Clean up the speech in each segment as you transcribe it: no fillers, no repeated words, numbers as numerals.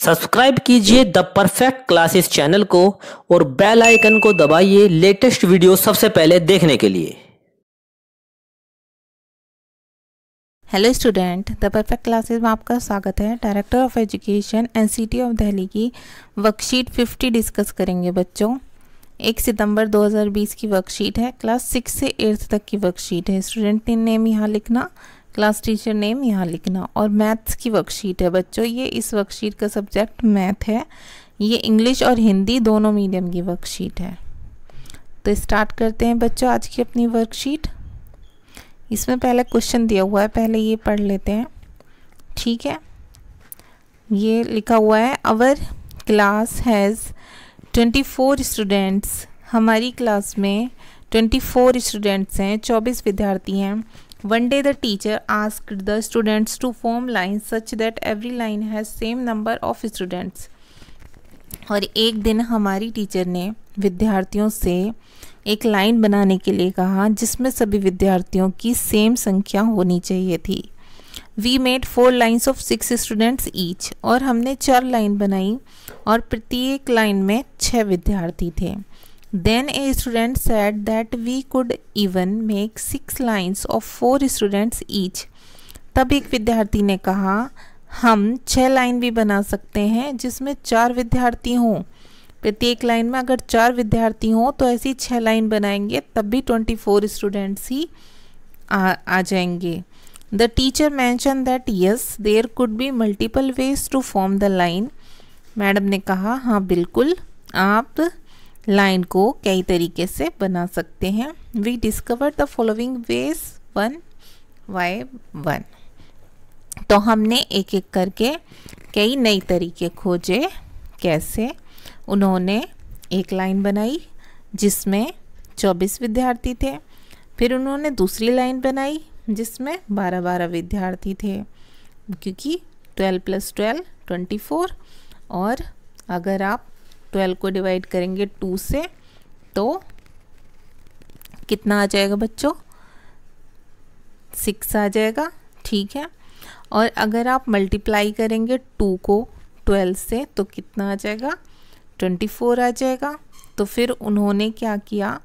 Subscribe कीजिए the perfect classes channel को और बेल आइकन को दबाइए लेटेस्ट वीडियो सबसे पहले देखने के लिए। Hello student, the perfect classes में आपका स्वागत है। Director of education NCT of Delhi की वर्कशीट 50 डिस्कस करेंगे बच्चों। 1 सितंबर 2020 की वर्कशीट है। क्लास 6 से 8th तक की वर्कशीट है। स्टूडेंट नेम यहाँ लिखना, क्लास टीचर नेम यहाँ लिखना। और मैथ्स की वर्कशीट है बच्चों। ये इस वर्कशीट का सब्जेक्ट मैथ है। ये इंग्लिश और हिंदी दोनों मीडियम की वर्कशीट है। तो स्टार्ट करते हैं बच्चों आज की अपनी वर्कशीट। इसमें पहले क्वेश्चन दिया हुआ है, पहले ये पढ़ लेते हैं, ठीक है। ये लिखा हुआ है अवर क्लास हैज़ 24 स्टूडेंट्स। हमारी क्लास में 24 स्टूडेंट्स हैं, 24 विद्यार्थी हैं। One day the teacher asked the students to form lines such that every line has same number of students. और एक दिन हमारी टीचर ने विद्यार्थियों से एक लाइन बनाने के लिए कहा जिसमें सभी विद्यार्थियों की सेम संख्या होनी चाहिए थी। We made 4 lines of 6 students each. और हमने 4 लाइन बनाई और प्रत्येक लाइन में 6 विद्यार्थी थे। Then a student said that we could even make 6 lines of 4 students each. तब एक विद्यार्थी ने कहा हम 6 लाइन भी बना सकते हैं जिसमें 4 विद्यार्थी हों। प्रत्येक लाइन में अगर 4 विद्यार्थी हों तो ऐसी 6 लाइन बनाएंगे तब भी 24 स्टूडेंट्स ही आ जाएंगे। The teacher mentioned that yes, there could be multiple ways to form the line. Madam ने कहा हाँ बिल्कुल, आप लाइन को कई तरीके से बना सकते हैं। We discover the following ways 1 by 1। तो हमने एक एक करके कई नए तरीके खोजे। कैसे? उन्होंने एक लाइन बनाई जिसमें 24 विद्यार्थी थे। फिर उन्होंने दूसरी लाइन बनाई जिसमें 12-12 विद्यार्थी थे, क्योंकि 12 + 12 24। और अगर आप 12 को डिवाइड करेंगे 2 से तो कितना आ जाएगा बच्चों? 6 आ जाएगा, ठीक है। और अगर आप मल्टीप्लाई करेंगे 2 को 12 से तो कितना आ जाएगा? 24 आ जाएगा। तो फिर उन्होंने क्या किया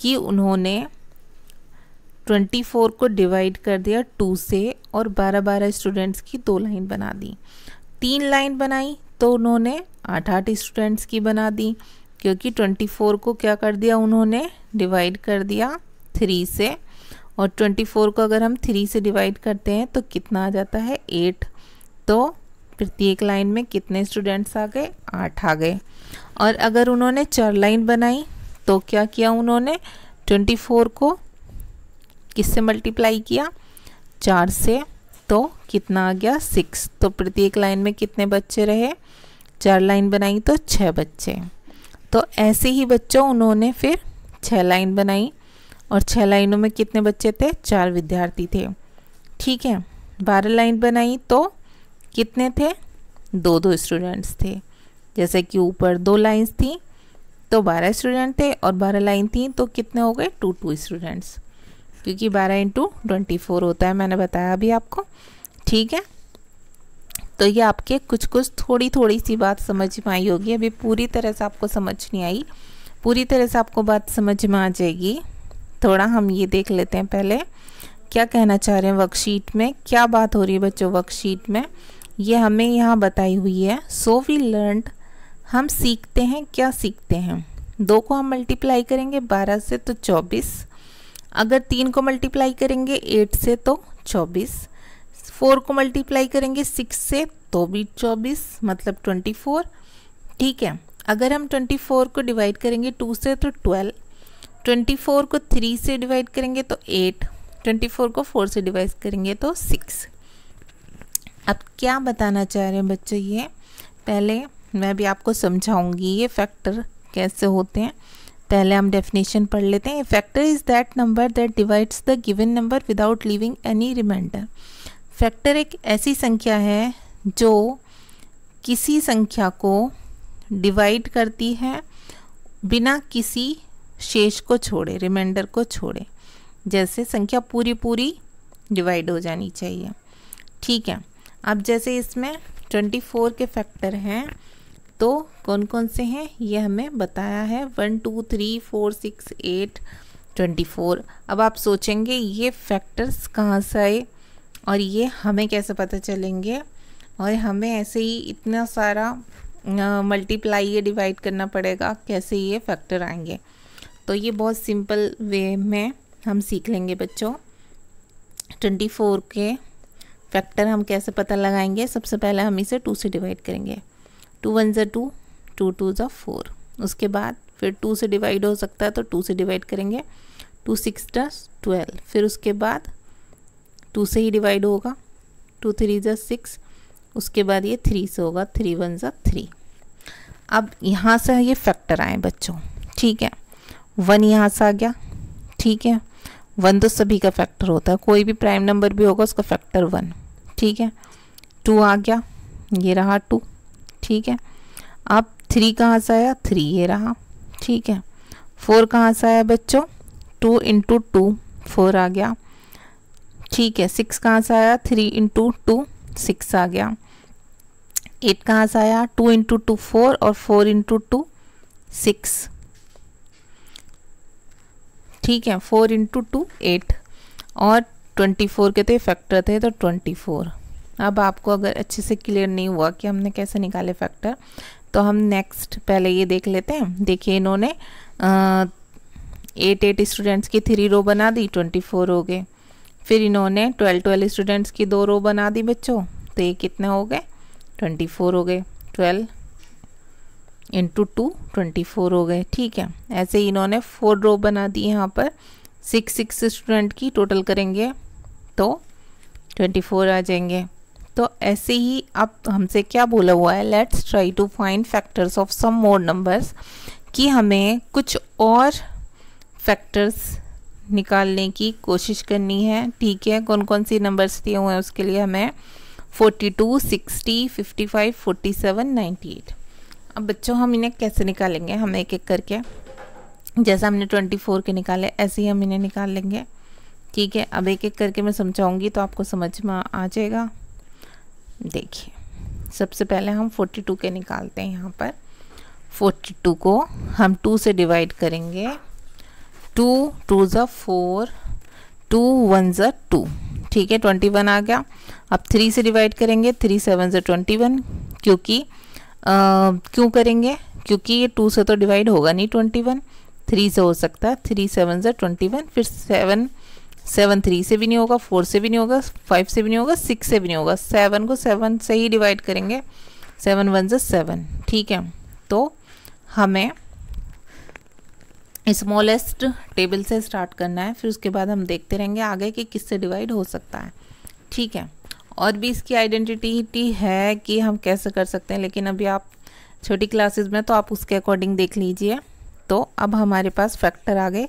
कि उन्होंने 24 को डिवाइड कर दिया 2 से और 12-12 स्टूडेंट्स की 2 लाइन बना दी। 3 लाइन बनाई तो उन्होंने 8-8 स्टूडेंट्स की बना दी, क्योंकि 24 को क्या कर दिया उन्होंने? डिवाइड कर दिया 3 से। और 24 को अगर हम 3 से डिवाइड करते हैं तो कितना आ जाता है? 8। तो प्रत्येक लाइन में कितने स्टूडेंट्स आ गए? 8 आ गए। और अगर उन्होंने 4 लाइन बनाई तो क्या किया उन्होंने? 24 को किससे मल्टीप्लाई किया? 4 से। तो कितना आ गया? 6। तो प्रत्येक लाइन में कितने बच्चे रहे? 4 लाइन बनाई तो 6 बच्चे। तो ऐसे ही बच्चों उन्होंने फिर 6 लाइन बनाई और 6 लाइनों में कितने बच्चे थे? 4 विद्यार्थी थे, ठीक है। 12 लाइन बनाई तो कितने थे? 2-2 स्टूडेंट्स थे। जैसे कि ऊपर 2 लाइन्स थी तो 12 स्टूडेंट थे और 12 लाइन थी तो कितने हो गए? 2-2 स्टूडेंट्स, क्योंकि 12 × 24 होता है, मैंने बताया अभी आपको, ठीक है। तो ये आपके कुछ थोड़ी सी बात समझ में आई होगी। अभी पूरी तरह से आपको समझ नहीं आई, पूरी तरह से आपको बात समझ में आ जाएगी। थोड़ा हम ये देख लेते हैं पहले क्या कहना चाह रहे हैं वर्कशीट में, क्या बात हो रही है बच्चों वर्कशीट में। ये हमें यहाँ बताई हुई है। सो वी लर्नड, हम सीखते हैं, क्या सीखते हैं? 2 को हम मल्टीप्लाई करेंगे 12 से तो 24। अगर 3 को मल्टीप्लाई करेंगे 8 से तो 24। 4 को मल्टीप्लाई करेंगे 6 से तो भी 24, मतलब 24, ठीक है। अगर हम 24 को डिवाइड करेंगे 2 से तो 12। 24 को 3 से डिवाइड करेंगे तो 8। 24 को 4 से डिवाइड करेंगे तो 6। अब क्या बताना चाह रहे हैं बच्चों, ये पहले मैं भी आपको समझाऊंगी ये फैक्टर कैसे होते हैं। पहले हम डेफिनेशन पढ़ लेते हैं। Factor is that number that divides the given number without leaving any remainder. Factor एक ऐसी संख्या है जो किसी संख्या को डिवाइड करती है बिना किसी शेष को छोड़े, रिमाइंडर को छोड़े। जैसे संख्या पूरी डिवाइड हो जानी चाहिए, ठीक है। अब जैसे इसमें 24 के फैक्टर हैं तो कौन कौन से हैं ये हमें बताया है, 1 2 3 4 6 8 24। अब आप सोचेंगे ये फैक्टर्स कहाँ से आए और ये हमें कैसे पता चलेंगे, और हमें ऐसे ही इतना सारा मल्टीप्लाई या डिवाइड करना पड़ेगा, कैसे ये फैक्टर आएंगे। तो ये बहुत सिंपल वे में हम सीख लेंगे बच्चों। 24 के फैक्टर हम कैसे पता लगाएंगे, सबसे पहले हम इसे 2 से डिवाइड करेंगे। 2 1 ज़ा 2, 2 2 ज़ा 4। उसके बाद फिर 2 से डिवाइड हो सकता है तो 2 से डिवाइड करेंगे। 2 6 ज़ा 12। फिर उसके बाद 2 से ही डिवाइड होगा। 2 3 ज़ा 6। उसके बाद ये 3 से होगा। 3 1 ज़ा 3। अब यहाँ से ये फैक्टर आए बच्चों, ठीक है। 1 यहाँ से आ गया, ठीक है। 1 तो सभी का फैक्टर होता है, कोई भी प्राइम नंबर भी होगा उसका फैक्टर 1, ठीक है। 2 आ गया, ये रहा 2, ठीक है। अब 3 कहाँ से आया, 3 ये रहा, ठीक है। 4 कहाँ से आया बच्चों, 2 इंटू 2 4 आ गया, ठीक है। 6 कहाँ से आया, 3 इंटू 2 6 आ गया। 8 कहाँ से आया, 2 इंटू 2 4 और 4 इंटू 2 6, ठीक है। 4 इंटू 2 8 और 24 के तो ये फैक्टर थे तो 24। अब आपको अगर अच्छे से क्लियर नहीं हुआ कि हमने कैसे निकाले फैक्टर, तो हम नेक्स्ट पहले ये देख लेते हैं। देखिए इन्होंने 8 स्टूडेंट्स की 3 रो बना दी, 24 हो गए। फिर इन्होंने 12 स्टूडेंट्स की 2 रो बना दी बच्चों, तो ये कितने हो गए, 24 हो गए। 12 इंटू 2 24 हो गए, ठीक है। ऐसे ही इन्होंने 4 रो बना दी यहाँ पर, 6 स्टूडेंट की टोटल करेंगे तो 24 आ जाएंगे। तो ऐसे ही अब हमसे क्या बोला हुआ है, let's try to find factors of some more numbers, कि हमें कुछ और फैक्टर्स निकालने की कोशिश करनी है, ठीक है। कौन कौन सी नंबर्स दिए हुए हैं उसके लिए हमें 42 60 55 47 98। अब बच्चों हम इन्हें कैसे निकालेंगे, हम एक एक करके, जैसा हमने 24 के निकाले ऐसे ही हम इन्हें निकाल लेंगे, ठीक है। अब एक एक करके मैं समझाऊंगी तो आपको समझ में आ जाएगा। देखिए सबसे पहले हम 42 के निकालते हैं। यहाँ पर 42 को हम 2 से डिवाइड करेंगे। 2 2 ज़ा 4, 2 1 ज़ा 2, ठीक है। 21 आ गया। अब 3 से डिवाइड करेंगे। 3 7 ज़ा 21, क्योंकि क्यों करेंगे, क्योंकि ये 2 से तो डिवाइड होगा नहीं 21, 3 से हो सकता है। 3 7 ज़ा 21, फिर 7 3 से भी नहीं होगा, 4 से भी नहीं होगा, 5 से भी नहीं होगा, 6 से भी नहीं होगा। 7 को 7 से ही डिवाइड करेंगे। 7 1 ज़ा 7, ठीक है। तो हमें स्मॉलेस्ट टेबल से स्टार्ट करना है, फिर उसके बाद हम देखते रहेंगे आगे कि किससे डिवाइड हो सकता है, ठीक है। और भी इसकी आइडेंटिटी है कि हम कैसे कर सकते हैं, लेकिन अभी आप छोटी क्लासेस में तो आप उसके अकॉर्डिंग देख लीजिए। तो अब हमारे पास फैक्टर आ गए,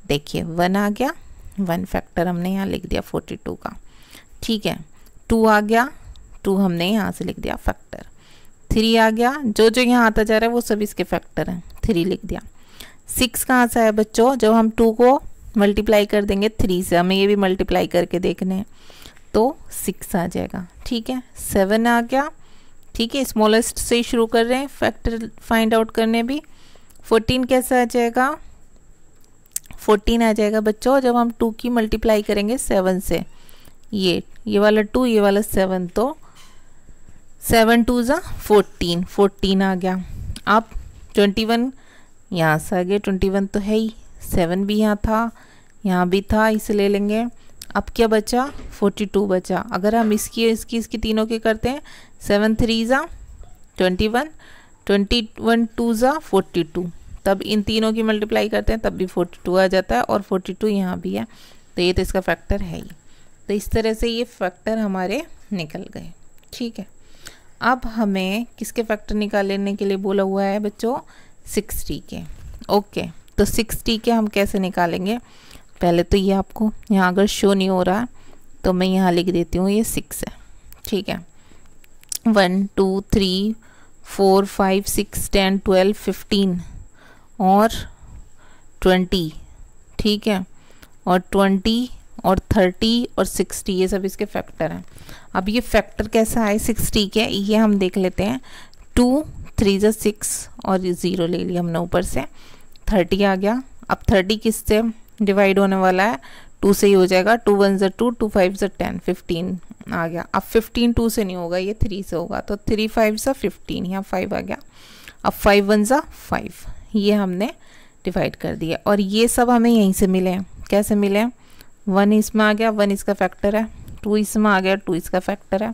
देखिए 1 आ गया, 1 फैक्टर हमने यहाँ लिख दिया 42 का, ठीक है। 2 आ गया, 2 हमने यहाँ से लिख दिया फैक्टर। 3 आ गया, जो जो यहाँ आता जा रहा है वो सब इसके फैक्टर हैं, 3 लिख दिया। 6 कहाँ से आया बच्चों, जब हम 2 को मल्टीप्लाई कर देंगे 3 से, हमें ये भी मल्टीप्लाई करके देखने हैं, तो 6 आ जाएगा, ठीक है। 7 आ गया, ठीक है। स्मॉलेस्ट से शुरू कर रहे हैं फैक्टर फाइंड आउट करने भी। 14 कैसे आ जाएगा, 14 आ जाएगा बच्चों जब हम 2 की मल्टीप्लाई करेंगे 7 से। ये वाला 2, ये वाला 7, तो 7 2 ज़ा 14, 14 आ गया। अब 21 यहाँ से आ गया, 21 तो है ही, 7 भी यहाँ था, यहाँ भी था, इसे ले लेंगे। अब क्या बचा, 42 बचा। अगर हम इसकी तीनों के करते हैं, 7 3 ज़ा 21, 21 2 ज़ा 42, तब इन तीनों की मल्टीप्लाई करते हैं तब भी 42 आ जाता है, और 42 यहाँ भी है, तो ये तो इसका फैक्टर है ही। तो इस तरह से ये फैक्टर हमारे निकल गए, ठीक है। अब हमें किसके फैक्टर निकालने के लिए बोला हुआ है बच्चों, 60 के। ओके, तो 60 के हम कैसे निकालेंगे, पहले तो ये आपको यहाँ अगर शो नहीं हो रहा तो मैं यहाँ लिख देती हूँ, ये 6 है, ठीक है। 1 2 3 4 5 6 10 12 15 और 20, ठीक है, और 20 और 30 और 60 ये सब इसके फैक्टर हैं। अब ये फैक्टर कैसा है 60 के, ये हम देख लेते हैं। 2 3 × 6 और 0 ले लिया हमने ऊपर से, 30 आ गया। अब 30 किससे डिवाइड होने वाला है, 2 से ही हो जाएगा। 2 1 × 2, 2 5 × 10, 15 आ गया। अब 15 2 से नहीं होगा, ये 3 से होगा, तो 3 5 × 15, यहाँ 5 आ गया। अब 5 1 × 5, ये हमने डिवाइड कर दिया। और ये सब हमें यहीं से मिले हैं। कैसे मिले हैं, 1 इसमें आ गया, 1 इसका फैक्टर है। 2 इसमें आ गया, 2 इसका फैक्टर है।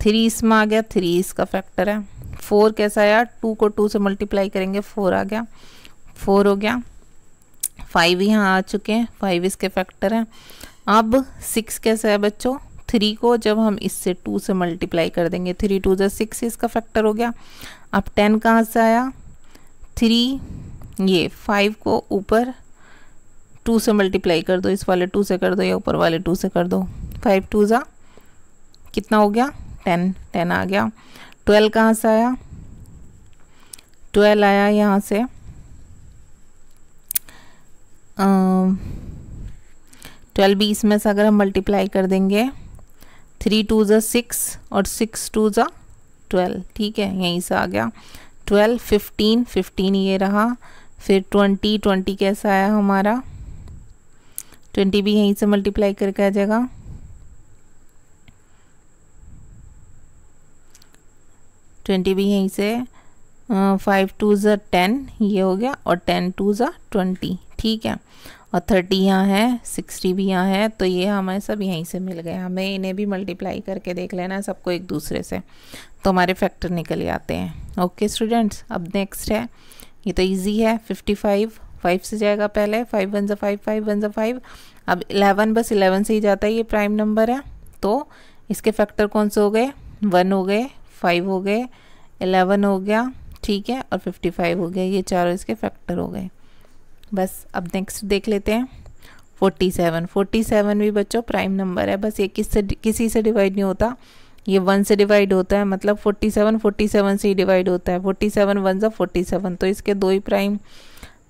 3 इसमें आ गया, 3 इसका फैक्टर है। 4 कैसा आया, 2 को 2 से मल्टीप्लाई करेंगे, 4 आ गया, 4 हो गया। 5 यहाँ आ चुके हैं, 5 इसके फैक्टर हैं। अब 6 कैसा है बच्चों, 3 को जब हम इससे 2 से मल्टीप्लाई कर देंगे, 3 2 × 6 इसका फैक्टर हो गया। अब 10 कहाँ से आया, 3 ये 5 को ऊपर 2 से मल्टीप्लाई कर दो, इस वाले 2 से कर दो या ऊपर वाले 2 से कर दो। 5 2 ज़ा कितना हो गया, 10, 10 आ गया। 12 कहाँ से आया, 12 आया यहाँ से 12 भी इसमें से अगर हम मल्टीप्लाई कर देंगे, 3 2 × 6 और 6 2 × 12, ठीक है, यहीं से आ गया। 12 15 15 ये रहा। फिर 20 20 कैसा आया हमारा, 20 भी यहीं से मल्टीप्लाई करके आ जाएगा। 20 भी यहीं से 5 2 × 10 ये हो गया, और 10 2 × 20, ठीक है। और 30 यहाँ है, 60 भी यहाँ है, तो ये हमें सब यहीं से मिल गए। हमें इन्हें भी मल्टीप्लाई करके देख लेना है सबको एक दूसरे से, तो हमारे फैक्टर निकल आते हैं। ओके स्टूडेंट्स, अब नेक्स्ट है, ये तो इजी है। 55 5 से जाएगा पहले, 5 1 × 5 5 1 × 5। अब 11 बस 11 से ही जाता है, ये प्राइम नंबर है, तो इसके फैक्टर कौन से हो गए, 1 हो गए, 5 हो गए, 11 हो गया, ठीक है, और 55 हो गया। ये चारों इसके फैक्टर हो गए। बस अब नेक्स्ट देख लेते हैं 47। 47 भी बच्चों प्राइम नंबर है, बस ये किसी से डिवाइड नहीं होता, ये 1 से डिवाइड होता है, मतलब 47 47 से ही डिवाइड होता है। 47 1 × 47, तो इसके दो ही प्राइम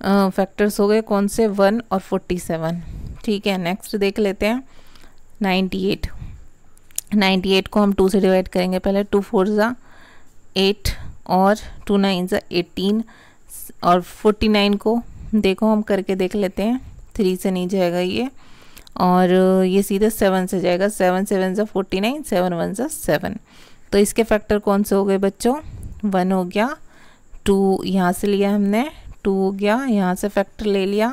फैक्टर्स हो गए, कौन से, 1 और 47, ठीक है। नेक्स्ट देख लेते हैं 98। 98 को हम 2 से डिवाइड करेंगे पहले, 2 4 × 8 और 2 9 × 18। और 49 को देखो हम करके देख लेते हैं, 3 से नहीं जाएगा ये, और ये सीधे 7 से जाएगा। 7 7 × 49, 7 1 × 7, तो इसके फैक्टर कौन से हो गए बच्चों, 1 हो गया, 2 यहाँ से लिया हमने, 2 हो गया, यहाँ से फैक्टर ले लिया,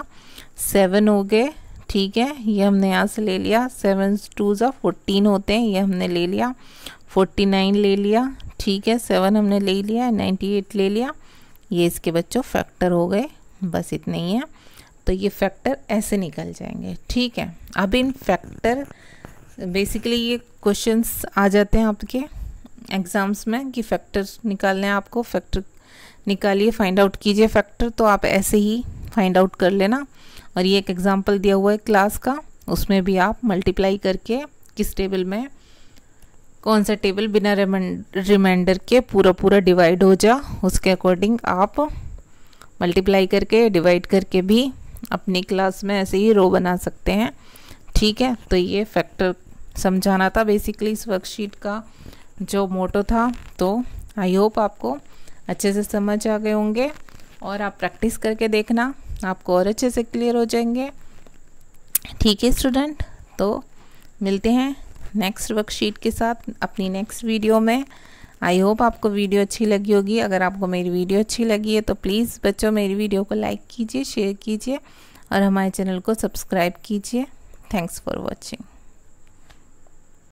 7 हो गए, ठीक है, ये हमने यहाँ से ले लिया। 7 2 × 14 होते हैं, ये हमने ले लिया। 49 ले लिया, ठीक है, 7 हमने ले लिया, 98 ले लिया, ये इसके बच्चों फैक्टर हो गए। बस इतने ही है, तो ये फैक्टर ऐसे निकल जाएंगे, ठीक है। अब इन फैक्टर बेसिकली ये क्वेश्चंस आ जाते हैं आपके एग्ज़ाम्स में कि फैक्टर निकालने हैं आपको, फैक्टर निकालिए, फाइंड आउट कीजिए फैक्टर, तो आप ऐसे ही फाइंड आउट कर लेना। और ये एक एग्जांपल दिया हुआ है क्लास का, उसमें भी आप मल्टीप्लाई करके किस टेबल में कौन सा टेबल बिना रिमाइंडर के पूरा डिवाइड हो जा, उसके अकॉर्डिंग आप मल्टीप्लाई करके डिवाइड करके भी अपनी क्लास में ऐसे ही रो बना सकते हैं, ठीक है। तो ये फैक्टर समझाना था बेसिकली इस वर्कशीट का जो मोटो था। तो आई होप आपको अच्छे से समझ आ गए होंगे, और आप प्रैक्टिस करके देखना, आपको और अच्छे से क्लियर हो जाएंगे, ठीक है स्टूडेंट। तो मिलते हैं नेक्स्ट वर्कशीट के साथ अपनी नेक्स्ट वीडियो में। आई होप आपको वीडियो अच्छी लगी होगी। अगर आपको मेरी वीडियो अच्छी लगी है तो प्लीज़ बच्चों मेरी वीडियो को लाइक कीजिए, शेयर कीजिए और हमारे चैनल को सब्सक्राइब कीजिए। Thanks for watching.